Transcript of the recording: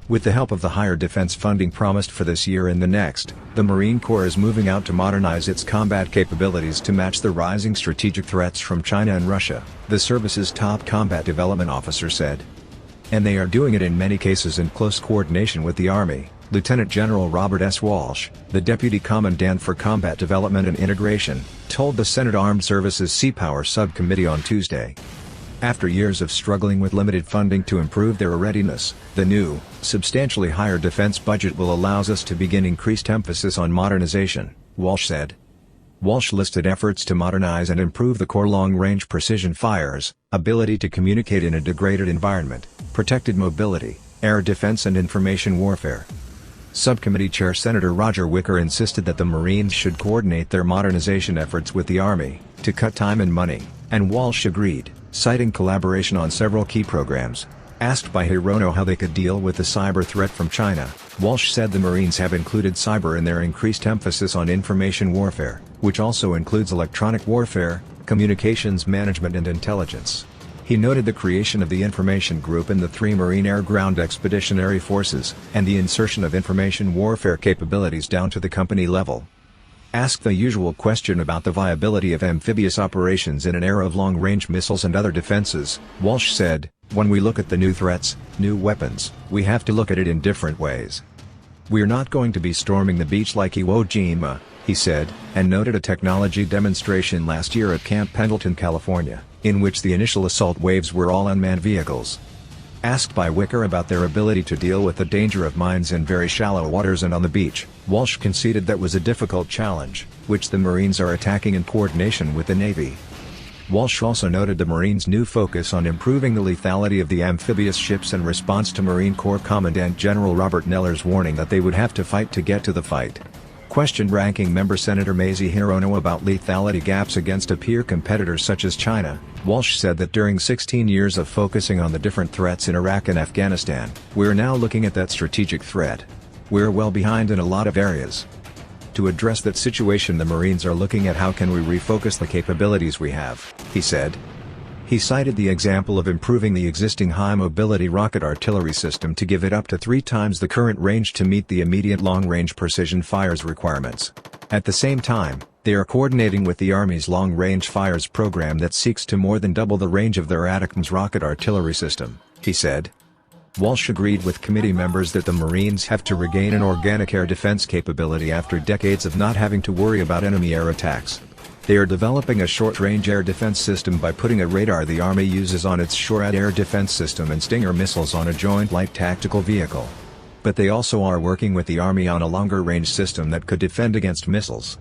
With the help of the higher defense funding promised for this year and the next, the Marine Corps is moving out to modernize its combat capabilities to match the rising strategic threats from China and Russia, the service's top combat development officer said. And they are doing it in many cases in close coordination with the Army, Lieutenant General Robert S. Walsh, the Deputy Commandant for Combat Development and Integration, told the Senate Armed Services Seapower Subcommittee on Tuesday. After years of struggling with limited funding to improve their readiness, the new, substantially higher defense budget will allow us to begin increased emphasis on modernization, Walsh said. Walsh listed efforts to modernize and improve the Corps' long-range precision fires, ability to communicate in a degraded environment, protected mobility, air defense and information warfare. Subcommittee Chair Senator Roger Wicker insisted that the Marines should coordinate their modernization efforts with the Army, to cut time and money, and Walsh agreed, citing collaboration on several key programs. Asked by Hirono how they could deal with the cyber threat from China, Walsh said the Marines have included cyber in their increased emphasis on information warfare, which also includes electronic warfare, communications management and intelligence. He noted the creation of the Information Group in the 3 Marine Air-Ground Expeditionary Forces, and the insertion of information warfare capabilities down to the company level. Asked the usual question about the viability of amphibious operations in an era of long-range missiles and other defenses, Walsh said, "When we look at the new threats, new weapons, we have to look at it in different ways. We're not going to be storming the beach like Iwo Jima," he said, and noted a technology demonstration last year at Camp Pendleton, California, in which the initial assault waves were all unmanned vehicles. Asked by Wicker about their ability to deal with the danger of mines in very shallow waters and on the beach, Walsh conceded that was a difficult challenge, which the Marines are attacking in coordination with the Navy. Walsh also noted the Marines' new focus on improving the lethality of the amphibious ships in response to Marine Corps Commandant General Robert Neller's warning that they would have to fight to get to the fight. Questioned Ranking Member Senator Mazie Hirono about lethality gaps against a peer competitors such as China, Walsh said that during 16 years of focusing on the different threats in Iraq and Afghanistan, we're now looking at that strategic threat. We're well behind in a lot of areas. To address that situation, the Marines are looking at how can we refocus the capabilities we have, he said. He cited the example of improving the existing high-mobility rocket artillery system to give it up to 3 times the current range to meet the immediate long-range precision fires requirements. At the same time, they are coordinating with the Army's long-range fires program that seeks to more than double the range of their ATACMS rocket artillery system, he said. Walsh agreed with committee members that the Marines have to regain an organic air defense capability after decades of not having to worry about enemy air attacks. They are developing a short-range air defense system by putting a radar the Army uses on its SHORAD air defense system and Stinger missiles on a Joint Light Tactical Vehicle. But they also are working with the Army on a longer-range system that could defend against missiles.